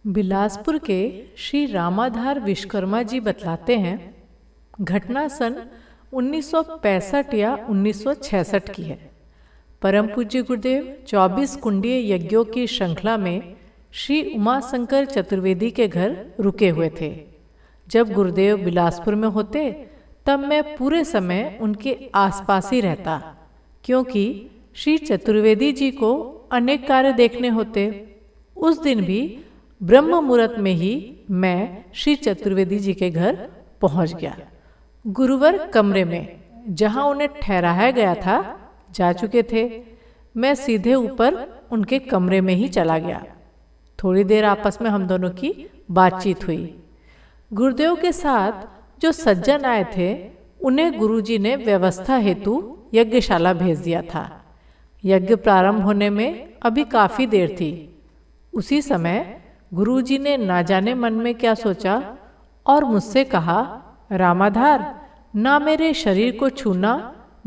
बिलासपुर के श्री रामाधार विश्वकर्मा जी बतलाते हैं, घटना सन 1965 या 1966 की है। परम पूज्य गुरुदेव 24 कुंडीय यज्ञों की श्रृंखला में श्री उमाशंकर चतुर्वेदी के घर रुके हुए थे। जब गुरुदेव बिलासपुर में होते तब मैं पूरे समय उनके आसपास ही रहता, क्योंकि श्री चतुर्वेदी जी को अनेक कार्य देखने होते। उस दिन भी ब्रह्म मुहूर्त में ही मैं श्री चतुर्वेदी जी के घर पहुंच गया। गुरुवर कमरे में जहां उन्हें ठहराया गया था जा चुके थे। मैं सीधे ऊपर उनके कमरे में ही चला गया। थोड़ी देर आपस में हम दोनों की बातचीत हुई। गुरुदेव के साथ जो सज्जन आए थे उन्हें गुरुजी ने व्यवस्था हेतु यज्ञशाला भेज दिया था। यज्ञ प्रारंभ होने में अभी काफी देर थी। उसी समय गुरुजी ने ना जाने मन में क्या सोचा और मुझसे कहा, रामाधार, ना मेरे शरीर को छूना,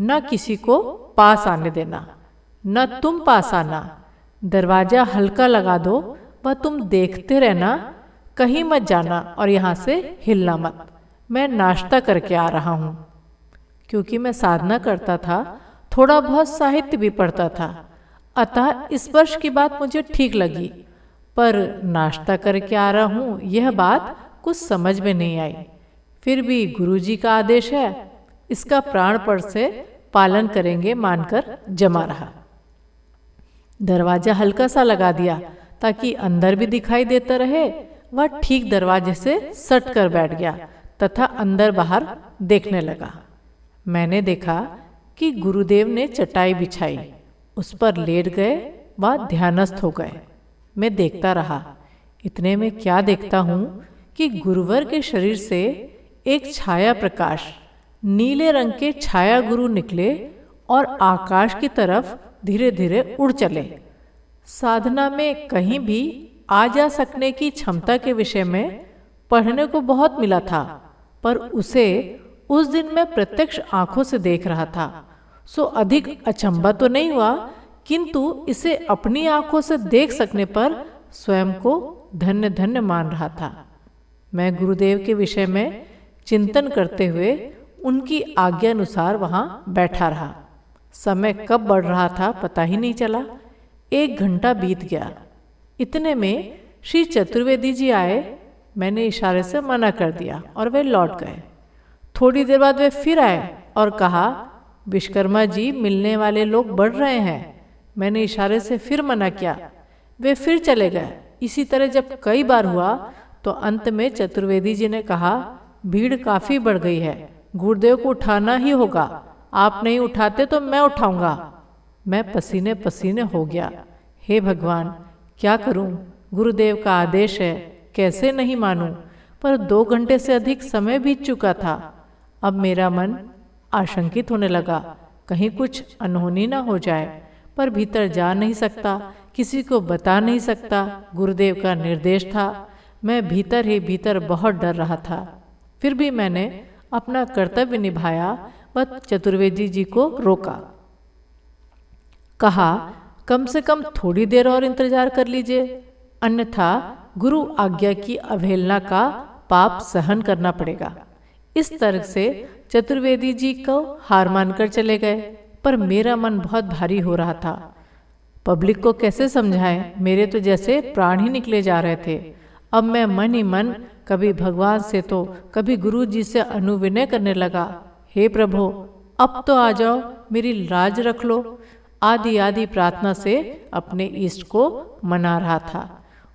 न किसी को पास आने देना, न तुम पास आना। दरवाजा हल्का लगा दो व तुम देखते रहना, कहीं मत जाना और यहाँ से हिलना मत। मैं नाश्ता करके आ रहा हूँ। क्योंकि मैं साधना करता था, थोड़ा बहुत साहित्य भी पढ़ता था, अतः इस वर्ष की बात मुझे ठीक लगी, पर नाश्ता करके आ रहा हूँ यह बात कुछ समझ में नहीं आई। फिर भी गुरुजी का आदेश है, इसका प्राणपण से पालन करेंगे मानकर जमा रहा। दरवाजा हल्का सा लगा दिया ताकि अंदर भी दिखाई देता रहे। वह ठीक दरवाजे से सट कर बैठ गया तथा अंदर बाहर देखने लगा। मैंने देखा कि गुरुदेव ने चटाई बिछाई, उस पर लेट गए व ध्यानस्थ हो गए। मैं देखता रहा। इतने में क्या देखता हूँ कि गुरुवर के शरीर से एक छाया प्रकाश, नीले रंग के छाया गुरु निकले और आकाश की तरफ धीरे धीरे उड़ चले। साधना में कहीं भी आ जा सकने की क्षमता के विषय में पढ़ने को बहुत मिला था, पर उसे उस दिन मैं प्रत्यक्ष आंखों से देख रहा था। सो अधिक अचंभा तो नहीं हुआ, किंतु इसे अपनी आंखों से देख सकने पर स्वयं को धन्य धन्य मान रहा था। मैं गुरुदेव के विषय में चिंतन करते हुए उनकी आज्ञा अनुसार वहां बैठा रहा। समय कब बढ़ रहा था पता ही नहीं चला। 1 घंटा बीत गया। इतने में श्री चतुर्वेदी जी आए। मैंने इशारे से मना कर दिया और वे लौट गए। थोड़ी देर बाद वे फिर आए और कहा, विश्वकर्मा जी, मिलने वाले लोग बढ़ रहे हैं। मैंने इशारे से फिर मना किया। वे फिर चले गए। इसी तरह जब कई बार हुआ तो अंत में चतुर्वेदी जी ने कहा, भीड़ काफी बढ़ गई है, गुरुदेव को उठाना ही होगा। आप नहीं उठाते तो मैं उठाऊंगा। मैं पसीने पसीने हो गया। हे भगवान, क्या करूं? गुरुदेव का आदेश है, कैसे नहीं मानूं? पर 2 घंटे से अधिक समय बीत चुका था। अब मेरा मन आशंकित होने लगा, कहीं कुछ अनहोनी ना हो जाए, पर भीतर जा नहीं सकता, किसी को बता नहीं सकता। गुरुदेव का निर्देश था। मैं भीतर ही भीतर बहुत डर रहा था। फिर भी मैंने अपना कर्तव्य निभाया व चतुर्वेदी जी को रोका। कहा, कम से कम थोड़ी देर और इंतजार कर लीजिए, अन्यथा गुरु आज्ञा की अवहेलना का पाप सहन करना पड़ेगा। इस तरह से चतुर्वेदी जी को हार मानकर चले गए, पर मेरा मन बहुत भारी हो रहा था। पब्लिक को कैसे समझाएं? मेरे तो जैसे प्राण ही निकले जा रहे थे। अब मैं मन ही मन कभी भगवान से तो कभी गुरु जी से अनुविनय करने लगा, हे प्रभु, अब तो आ जाओ, मेरी लाज रख लो। आदि आदि प्रार्थना से अपने इष्ट को मना रहा था।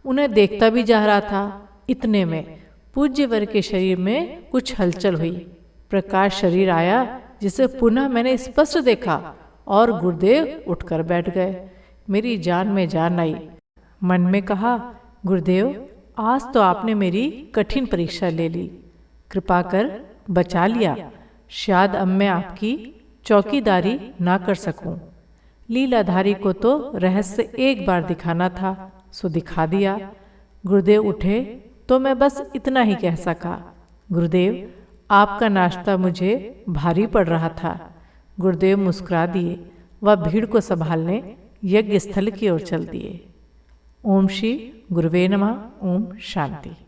उन्हें देखता भी जा रहा था। इतने में पूज्यवर के शरीर में कुछ हलचल हुई। प्रकाश शरीर आया, जिसे पुनः मैंने स्पष्ट देखा और गुरुदेव उठकर बैठ गए। मेरी जान में जान आई। मन में कहा, गुरुदेव, आज तो आपने मेरी कठिन परीक्षा ले ली, कृपा कर बचा लिया। शायद अब मैं आपकी चौकीदारी ना कर सकूं। लीलाधारी को तो रहस्य एक बार दिखाना था, सो दिखा दिया। गुरुदेव उठे तो मैं बस इतना ही कह सका, गुरुदेव, आपका नाश्ता मुझे भारी पड़ रहा था। गुरुदेव मुस्कुरा दिए व भीड़ को संभालने यज्ञ स्थल की ओर चल दिए। ओम श्री गुरुवे नमः। ओम शांति।